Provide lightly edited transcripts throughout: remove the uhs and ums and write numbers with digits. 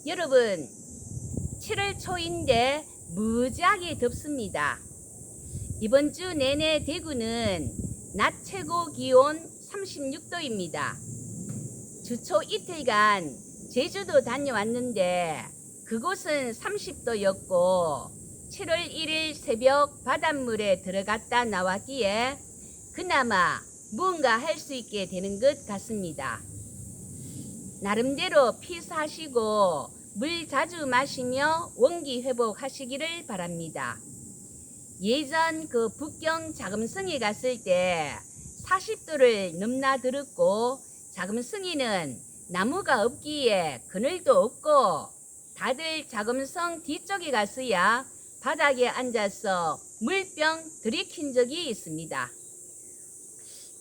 여러분, 7월 초인데 무지하게 덥습니다. 이번 주 내내 대구는 낮 최고 기온 36도입니다. 주초 이틀간 제주도 다녀왔는데 그곳은 30도였고 7월 1일 새벽 바닷물에 들어갔다 나왔기에 그나마 무언가 할 수 있게 되는 것 같습니다. 나름대로 피사하시고 물 자주 마시며 원기 회복하시기를 바랍니다. 예전 그 북경 자금성에 갔을 때 40도를 넘나들었고 자금성에는 나무가 없기에 그늘도 없고 다들 자금성 뒤쪽에 갔어야 바닥에 앉아서 물병 들이킨 적이 있습니다.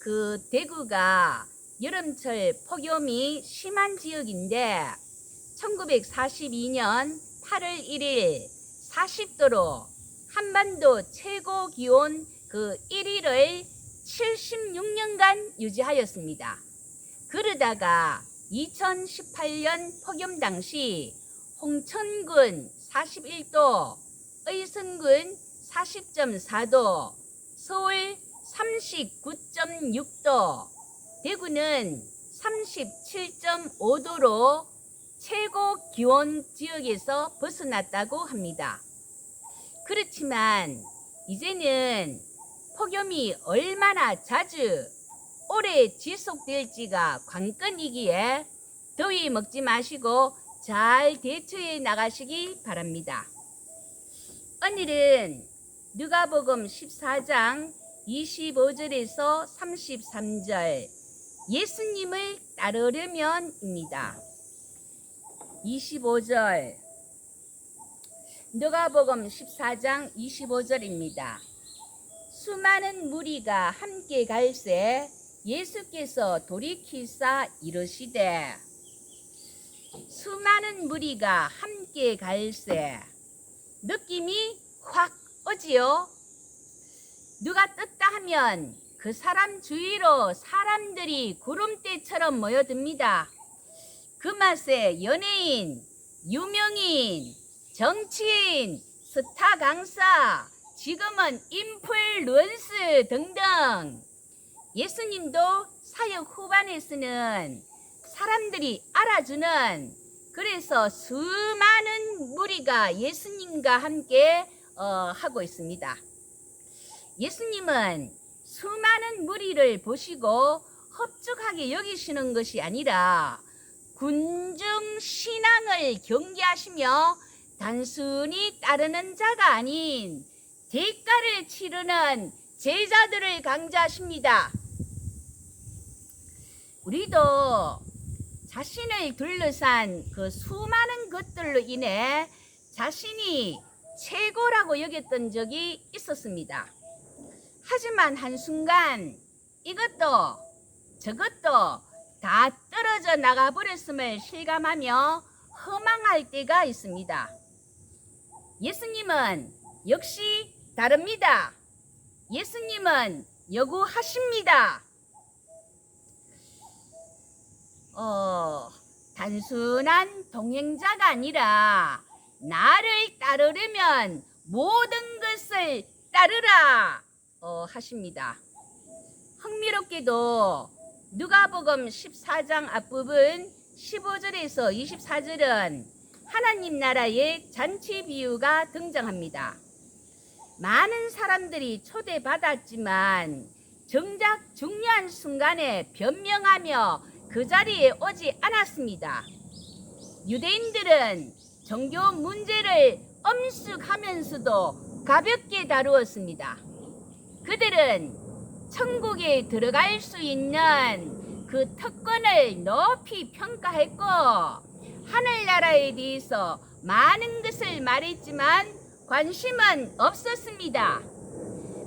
그 대구가 여름철 폭염이 심한 지역인데 1942년 8월 1일 40도로 한반도 최고 기온 그 1위를 76년간 유지하였습니다. 그러다가 2018년 폭염 당시 홍천군 41도, 의성군 40.4도, 서울 39.6도, 대구는 37.5도로 최고 기온 지역에서 벗어났다고 합니다. 그렇지만 이제는 폭염이 얼마나 자주 오래 지속될지가 관건이기에 더위 먹지 마시고 잘 대처해 나가시기 바랍니다. 오늘은 누가복음 14장 25절에서 33절 예수님을 따르려면입니다. 25절 누가복음 14장 25절입니다. 수많은 무리가 함께 갈새 예수께서 돌이키사 이르시되 수많은 무리가 함께 갈새 느낌이 확 오지요. 누가 떴다 하면 그 사람 주위로 사람들이 구름대처럼 모여듭니다. 그 맛에 연예인, 유명인, 정치인, 스타 강사, 지금은 인플루언서 등등 예수님도 사역 후반에서는 사람들이 알아주는 그래서 수많은 무리가 예수님과 함께 하고 있습니다. 예수님은 수많은 무리를 보시고 흡족하게 여기시는 것이 아니라 군중 신앙을 경계하시며 단순히 따르는 자가 아닌 대가를 치르는 제자들을 강조하십니다. 우리도 자신을 둘러싼 그 수많은 것들로 인해 자신이 최고라고 여겼던 적이 있었습니다. 하지만 한순간 이것도 저것도 다 떨어져 나가버렸음을 실감하며 허망할 때가 있습니다. 예수님은 역시 다릅니다. 예수님은 요구하십니다. 단순한 동행자가 아니라 나를 따르려면 모든 것을 따르라 하십니다. 흥미롭게도 누가복음 14장 앞부분 15절에서 24절은 하나님 나라의 잔치 비유가 등장합니다. 많은 사람들이 초대받았지만 정작 중요한 순간에 변명하며 그 자리에 오지 않았습니다. 유대인들은 종교 문제를 엄숙하면서도 가볍게 다루었습니다. 그들은 천국에 들어갈 수 있는 그 특권을 높이 평가했고 하늘나라에 대해서 많은 것을 말했지만 관심은 없었습니다.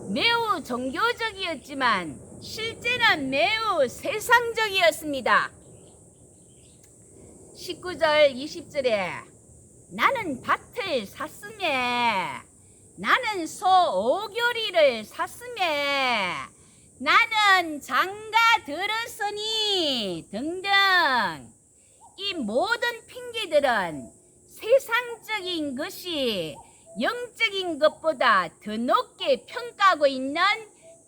매우 종교적이었지만 실제는 매우 세상적이었습니다. 19절 20절에 나는 밭을 샀으며 나는 소 5교리를 샀으며 나는 장가 들었으니 등등 이 모든 핑계들은 세상적인 것이 영적인 것보다 더 높게 평가하고 있는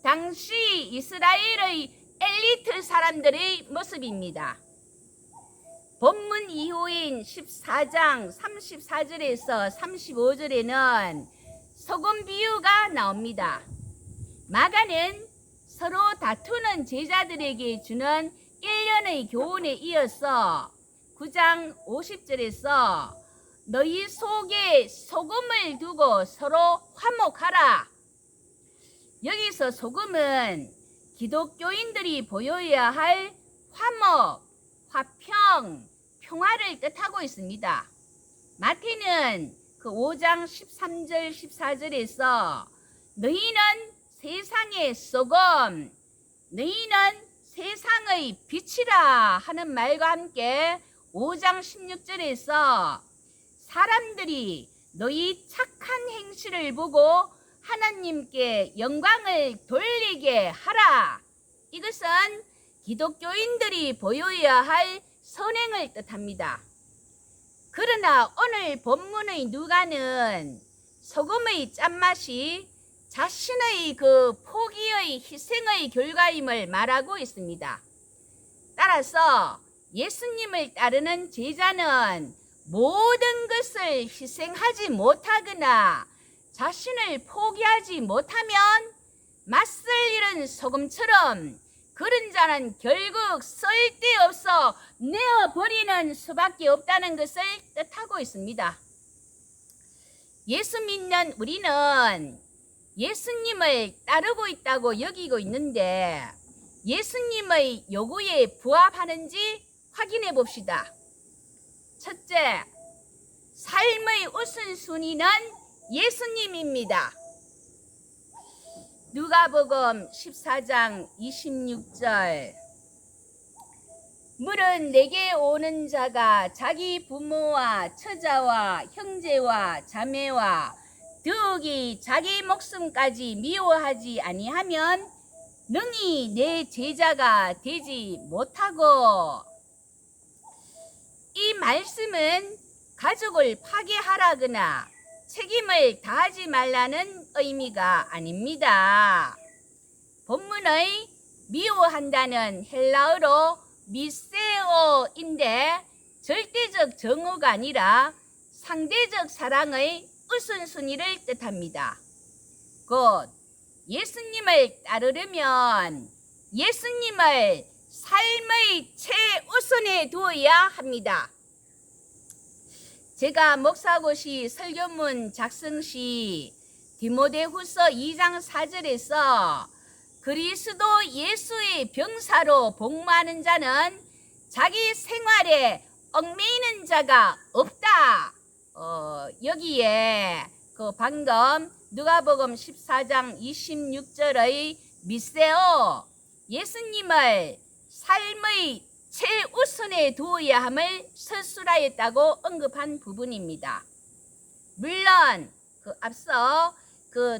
당시 이스라엘의 엘리트 사람들의 모습입니다. 본문 이후인 14장 34절에서 35절에는 소금 비유가 나옵니다. 마가는 서로 다투는 제자들에게 주는 1년의 교훈에 이어서 9장 50절에서 너희 속에 소금을 두고 서로 화목하라. 여기서 소금은 기독교인들이 보여야 할 화목, 화평, 평화를 뜻하고 있습니다. 마태는 그 5장 13절 14절에서 너희는 세상의 소금, 너희는 세상의 빛이라 하는 말과 함께 5장 16절에서 사람들이 너희 착한 행실을 보고 하나님께 영광을 돌리게 하라. 이것은 기독교인들이 보여야 할 선행을 뜻합니다. 그러나 오늘 본문의 누가는 소금의 짠맛이 자신의 그 포기의 희생의 결과임을 말하고 있습니다. 따라서 예수님을 따르는 제자는 모든 것을 희생하지 못하거나 자신을 포기하지 못하면 맛을 잃은 소금처럼 그런 자는 결국 쓸데없어 내어버리는 수밖에 없다는 것을 뜻하고 있습니다. 예수 믿는 우리는 예수님을 따르고 있다고 여기고 있는데 예수님의 요구에 부합하는지 확인해 봅시다. 첫째, 삶의 우선순위는 예수님입니다. 누가복음 14장 26절 물은 내게 오는 자가 자기 부모와 처자와 형제와 자매와 더욱이 자기 목숨까지 미워하지 아니하면 능히 내 제자가 되지 못하고. 이 말씀은 가족을 파괴하라거나 책임을 다하지 말라는 의미가 아닙니다. 본문의 미워한다는 헬라어로 미세오인데 절대적 정오가 아니라 상대적 사랑의 우선순위를 뜻합니다. 곧 예수님을 따르려면 예수님을 삶의 최우선에 두어야 합니다. 제가 목사고시 설교문 작성 시 디모데후서 2장 4절에서 그리스도 예수의 병사로 복무하는 자는 자기 생활에 얽매이는 자가 없다. 여기에 그 방금 누가복음 14장 26절의 미세오 예수님을 삶의 최우선에 두어야 함을 서술하였다고 언급한 부분입니다. 물론 앞서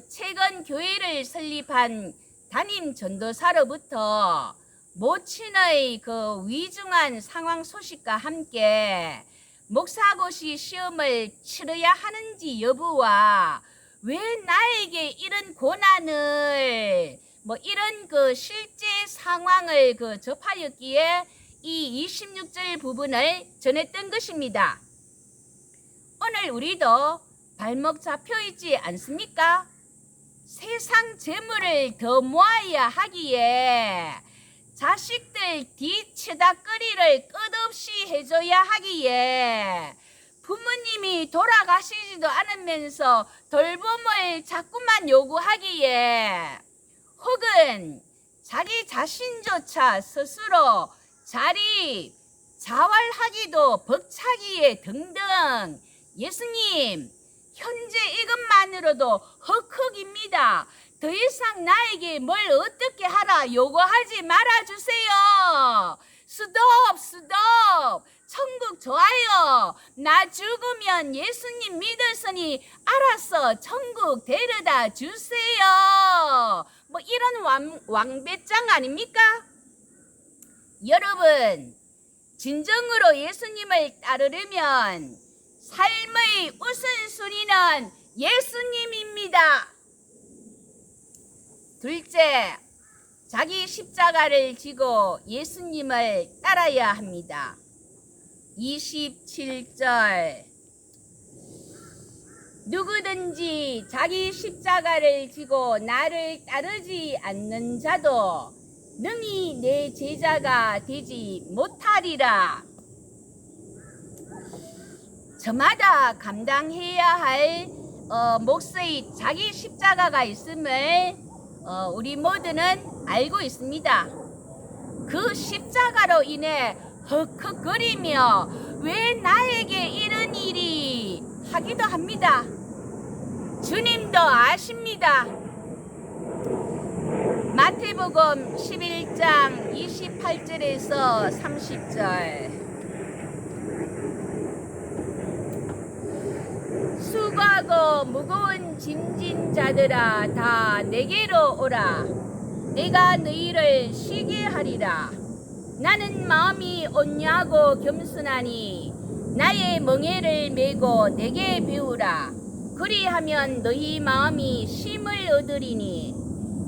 최근 교회를 설립한 담임 전도사로부터 모친의 위중한 상황 소식과 함께 목사고시 시험을 치러야 하는지 여부와 왜 나에게 이런 고난을 이런 실제 상황을 접하였기에 이 26절 부분을 전했던 것입니다. 오늘 우리도 발목 잡혀 있지 않습니까? 세상 재물을 더 모아야 하기에 자식들 뒤치다거리를 끝없이 해줘야 하기에 부모님이 돌아가시지도 않으면서 돌봄을 자꾸만 요구하기에 혹은 자기 자신조차 스스로 자활하기도 벅차기에 등등 예수님 현재 이것만으로도 헉헉입니다. 더 이상 나에게 뭘 어떻게 하라 요구하지 말아주세요. 스톱. 천국 좋아요. 나 죽으면 예수님 믿었으니 알아서 천국 데려다 주세요. 이런 왕배짱 아닙니까? 여러분 진정으로 예수님을 따르려면 삶의 우선순위는 예수님입니다. 둘째, 자기 십자가를 지고 예수님을 따라야 합니다. 27절, 누구든지 자기 십자가를 지고 나를 따르지 않는 자도 능히 내 제자가 되지 못하리라. 저마다 감당해야 할 몫의 자기 십자가가 있음을 우리 모두는 알고 있습니다. 그 십자가로 인해 헉헉거리며 왜 나에게 이런 일이 하기도 합니다. 주님도 아십니다. 마태복음 11장 28절에서 30절, 수고하고 무거운 짐진 자들아 다 내게로 오라. 내가 너희를 쉬게 하리라. 나는 마음이 온유하고 겸손하니 나의 멍에를 메고 내게 배우라. 그리하면 너희 마음이 쉼을 얻으리니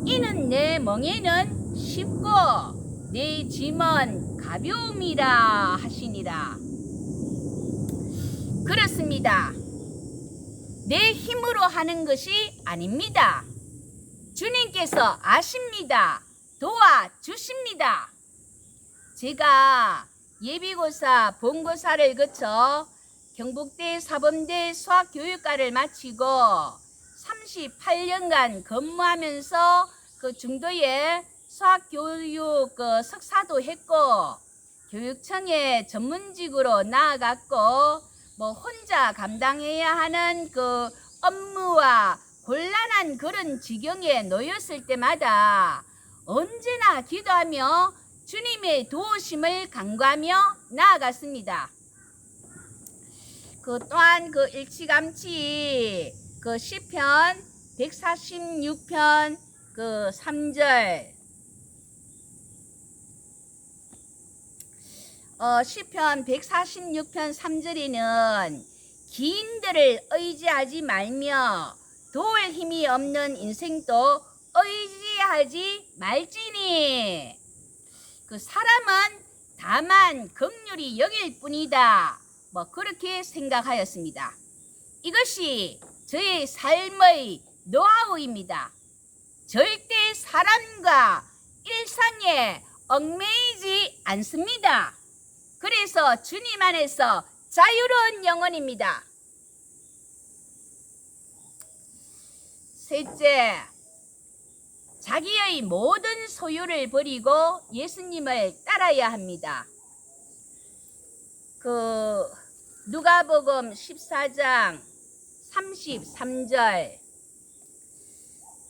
이는 내 멍에는 쉽고 내 짐은 가벼움이라 하시니라. 그렇습니다. 내 힘으로 하는 것이 아닙니다. 주님께서 아십니다. 도와주십니다. 제가 예비고사, 본고사를 거쳐 경북대 사범대 수학교육과를 마치고 38년간 근무하면서 그 중도에 수학교육 석사도 했고 교육청에 전문직으로 나아갔고 혼자 감당해야 하는 그 업무와 곤란한 그런 지경에 놓였을 때마다 언제나 기도하며 주님의 도우심을 간구하며 나아갔습니다. 또한 일찌감치 시편 146편 3절, 시편 146편 3절에는 기인들을 의지하지 말며 도울 힘이 없는 인생도 의지하지 말지니 사람은 다만 긍휼히 여길 뿐이다. 그렇게 생각하였습니다. 이것이 저의 삶의 노하우입니다. 절대 사람과 일상에 얽매이지 않습니다. 그래서 주님 안에서 자유로운 영혼입니다. 셋째, 자기의 모든 소유를 버리고 예수님을 따라야 합니다. 누가복음 14장 33절,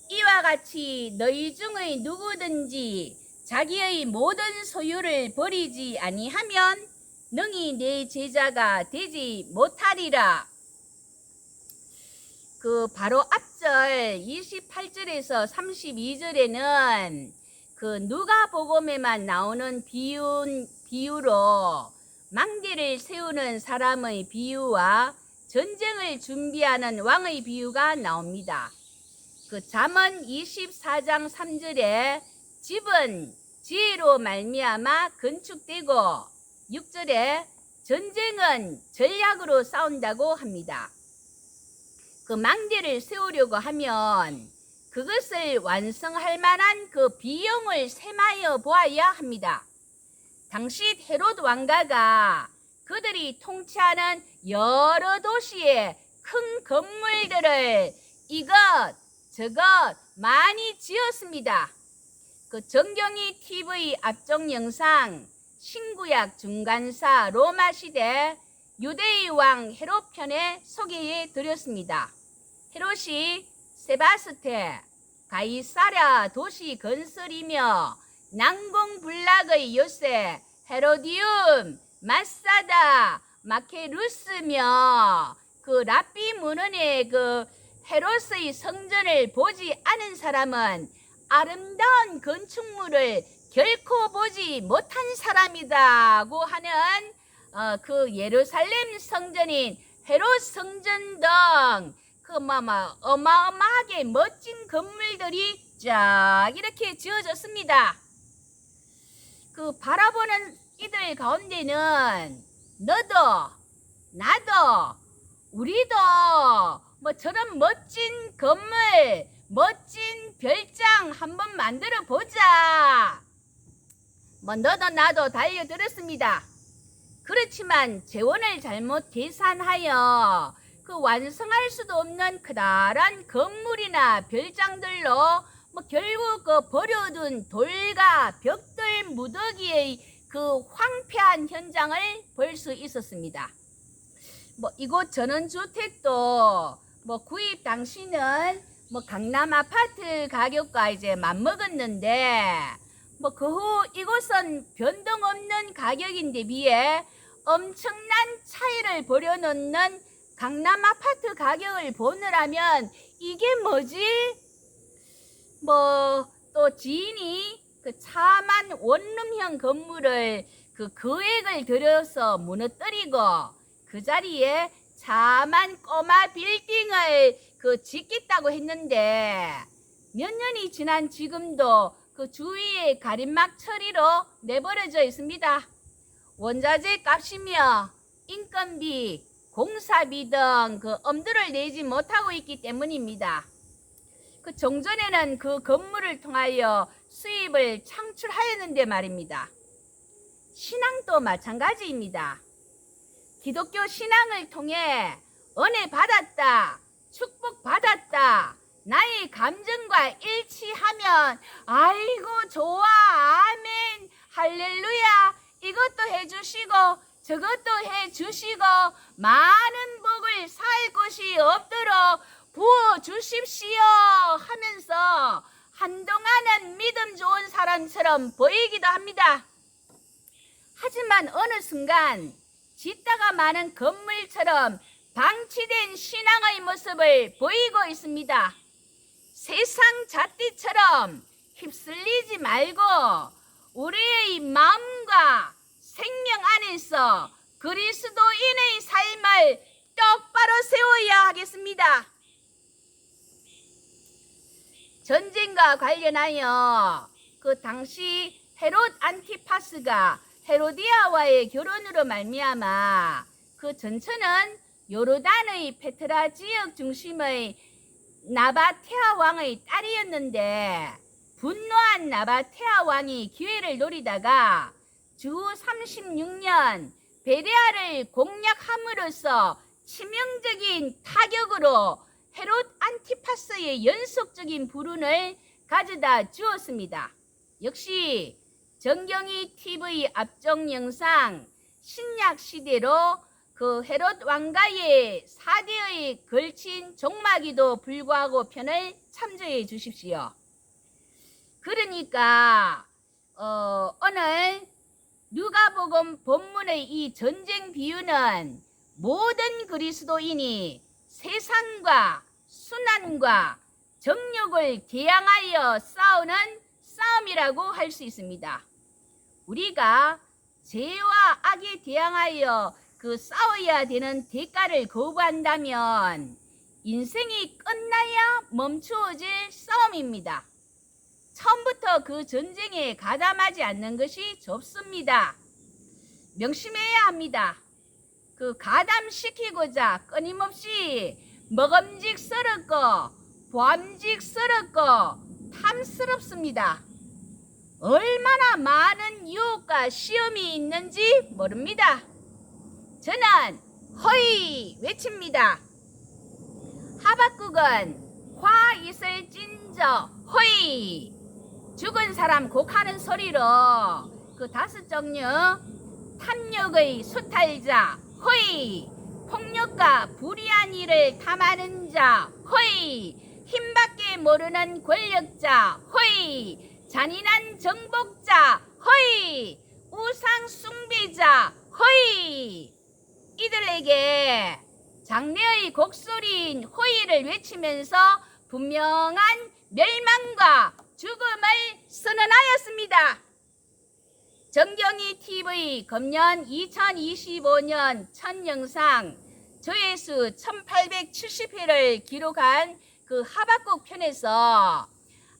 이와 같이 너희 중의 누구든지 자기의 모든 소유를 버리지 아니하면 능히 내 제자가 되지 못하리라. 바로 앞절 28절에서 32절에는 누가복음에만 나오는 비유로 망대를 세우는 사람의 비유와 전쟁을 준비하는 왕의 비유가 나옵니다. 잠언 24장 3절에 집은 지혜로 말미암아 건축되고 6절에 전쟁은 전략으로 싸운다고 합니다. 망대를 세우려고 하면 그것을 완성할 만한 비용을 셈하여 보아야 합니다. 당시 헤롯 왕가가 그들이 통치하는 여러 도시의 큰 건물들을 이것 저것 많이 지었습니다. 정경이 TV 앞쪽 영상 신구약 중간사 로마 시대 유대의 왕 헤롯 편에 소개해 드렸습니다. 헤롯이 세바스테, 가이사랴 도시 건설이며 난공불락의 요새 헤로디움, 마사다, 마케루스며 랍비 문헌의 헤롯의 성전을 보지 않은 사람은 아름다운 건축물을 결코 보지 못한 사람이다고 하는 예루살렘 성전인 헤롯 성전 등 어마어마하게 멋진 건물들이 쫙 이렇게 지어졌습니다. 그 바라보는 이들 가운데는 너도 나도 우리도 뭐 저런 멋진 건물, 멋진 별장 한번 만들어 보자. 뭐 너도 나도 달려들었습니다. 그렇지만 재원을 잘못 계산하여 그 완성할 수도 없는 커다란 건물이나 별장들로 뭐 결국 그 버려둔 돌과 벽돌 무더기의 그 황폐한 현장을 볼 수 있었습니다. 뭐 이곳 전원주택도 뭐 구입 당시는 뭐 강남 아파트 가격과 이제 맞먹었는데 뭐 그 후 이곳은 변동 없는 가격인데 비해 엄청난 차이를 벌여놓는 강남 아파트 가격을 보느라면 이게 뭐지? 뭐 또 지인이 그 차만 원룸형 건물을 그 금액을 들여서 무너뜨리고 그 자리에 차만 꼬마 빌딩을 그 짓겠다고 했는데 몇 년이 지난 지금도 그 주위에 가림막 처리로 내버려져 있습니다. 원자재 값이며 인건비, 공사비 등 그 엄두를 내지 못하고 있기 때문입니다. 그 종전에는 그 건물을 통하여 수입을 창출하였는데 말입니다. 신앙도 마찬가지입니다. 기독교 신앙을 통해 은혜 받았다, 축복 받았다, 나의 감정과 일치하면 아이고 좋아, 아멘, 할렐루야, 이것도 해주시고 저것도 해주시고 많은 복을 살 곳이 없도록 부어주십시오 하면서 한동안은 믿음 좋은 사람처럼 보이기도 합니다. 하지만 어느 순간 짓다가 마는 건물처럼 방치된 신앙의 모습을 보이고 있습니다. 세상 잣대처럼 휩쓸리지 말고 우리의 마음과 생명 안에서 그리스도인의 삶을 똑바로 세워야 하겠습니다. 전쟁과 관련하여 그 당시 헤롯 안티파스가 헤로디아와의 결혼으로 말미암아 그 전처는 요르단의 페트라 지역 중심의 나바테아 왕의 딸이었는데 분노한 나바테아 왕이 기회를 노리다가 주 36년 베레아를 공략함으로써 치명적인 타격으로 헤롯 안티파스의 연속적인 불운을 가져다 주었습니다. 역시 정경이 TV 앞쪽 영상 신약 시대로 그 헤롯 왕가의 4대의 걸친 종마기도 불구하고 편을 참조해 주십시오. 그러니까 오늘 누가복음 본문의 이 전쟁 비유는 모든 그리스도인이 세상과 순환과 정욕을 대항하여 싸우는 싸움이라고 할 수 있습니다. 우리가 죄와 악에 대항하여 그 싸워야 되는 대가를 거부한다면 인생이 끝나야 멈추어질 싸움입니다. 처음부터 그 전쟁에 가담하지 않는 것이 좋습니다. 명심해야 합니다. 그 가담시키고자 끊임없이 먹음직스럽고 보암직스럽고 탐스럽습니다. 얼마나 많은 유혹과 시험이 있는지 모릅니다. 저는 허이 외칩니다. 하박국은 화 있을 찐저 허이, 죽은 사람 곡하는 소리로 그 다섯 종류 탐욕의 수탈자 허이, 폭력과 불의한 일을 탐하는 자 허이, 힘밖에 모르는 권력자 허이, 잔인한 정복자 허이, 우상 숭배자 허이, 이들에게 장래의 곡소리인 허이를 외치면서 분명한 멸망과 죽음을 선언하였습니다. 정경이 TV 금년 2025년 첫 영상 조회수 1870회를 기록한 그 하박국 편에서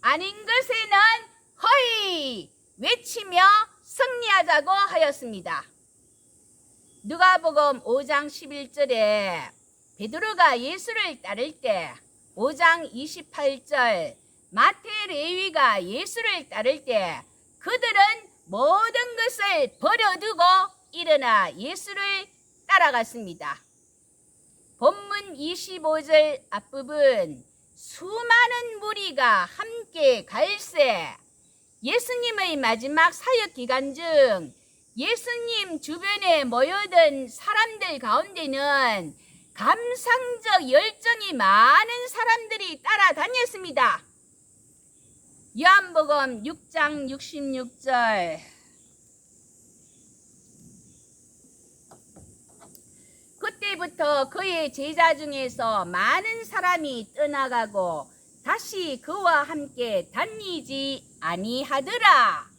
아닌 것에는 허이 외치며 승리하자고 하였습니다. 누가복음 5장 11절에 베드로가 예수를 따를 때, 5장 28절 마태 레위가 예수를 따를 때 그들은 모든 것을 버려두고 일어나 예수를 따라갔습니다. 본문 25절 앞부분 수많은 무리가 함께 갈새 예수님의 마지막 사역 기간 중 예수님 주변에 모여든 사람들 가운데는 감상적 열정이 많은 사람들이 따라다녔습니다. 요한복음 6장 66절 그때부터 그의 제자 중에서 많은 사람이 떠나가고 다시 그와 함께 다니지 아니하더라.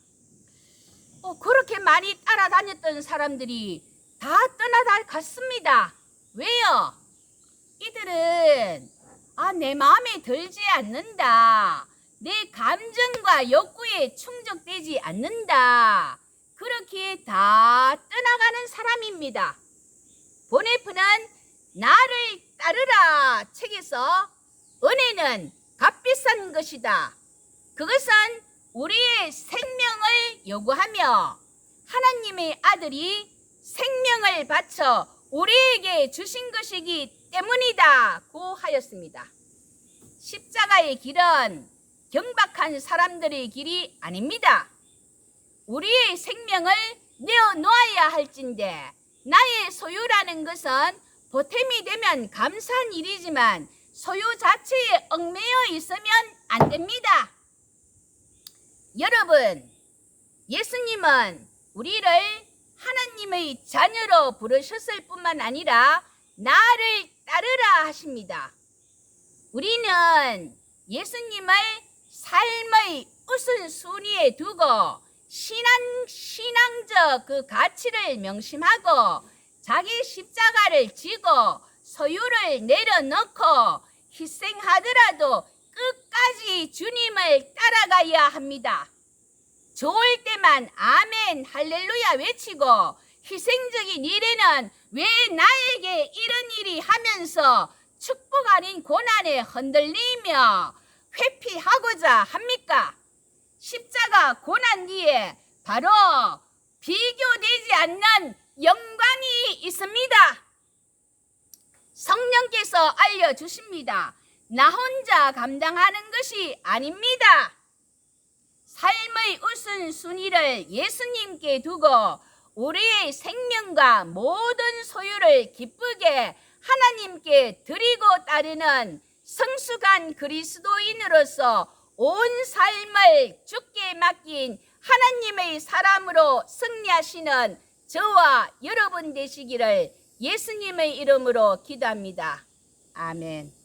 그렇게 많이 따라다녔던 사람들이 다 떠나갔습니다. 왜요? 이들은 내 마음에 들지 않는다. 내 감정과 욕구에 충족되지 않는다. 그렇게 다 떠나가는 사람입니다. 보네프는 나를 따르라 책에서 은혜는 값비싼 것이다. 그것은 우리의 생명을 요구하며 하나님의 아들이 생명을 바쳐 우리에게 주신 것이기 때문이다 고 하였습니다. 십자가의 길은 경박한 사람들의 길이 아닙니다. 우리의 생명을 내어놓아야 할진대 나의 소유라는 것은 보탬이 되면 감사한 일이지만 소유 자체에 얽매여 있으면 안 됩니다. 여러분, 예수님은 우리를 하나님의 자녀로 부르셨을 뿐만 아니라 나를 따르라 하십니다. 우리는 예수님을 삶의 우선순위에 두고 신앙적 그 가치를 명심하고 자기 십자가를 지고 소유를 내려놓고 희생하더라도 끝까지 주님을 따라가야 합니다. 좋을 때만 아멘 할렐루야 외치고 희생적인 일에는 왜 나에게 이런 일이 하면서 축복 아닌 고난에 흔들리며 회피하고자 합니까? 십자가 고난 뒤에 바로 비교되지 않는 영광이 있습니다. 성령께서 알려주십니다. 나 혼자 감당하는 것이 아닙니다. 삶의 우선순위를 예수님께 두고 우리의 생명과 모든 소유를 기쁘게 하나님께 드리고 따르는 성숙한 그리스도인으로서 온 삶을 주께 맡긴 하나님의 사람으로 승리하시는 저와 여러분 되시기를 예수님의 이름으로 기도합니다. 아멘.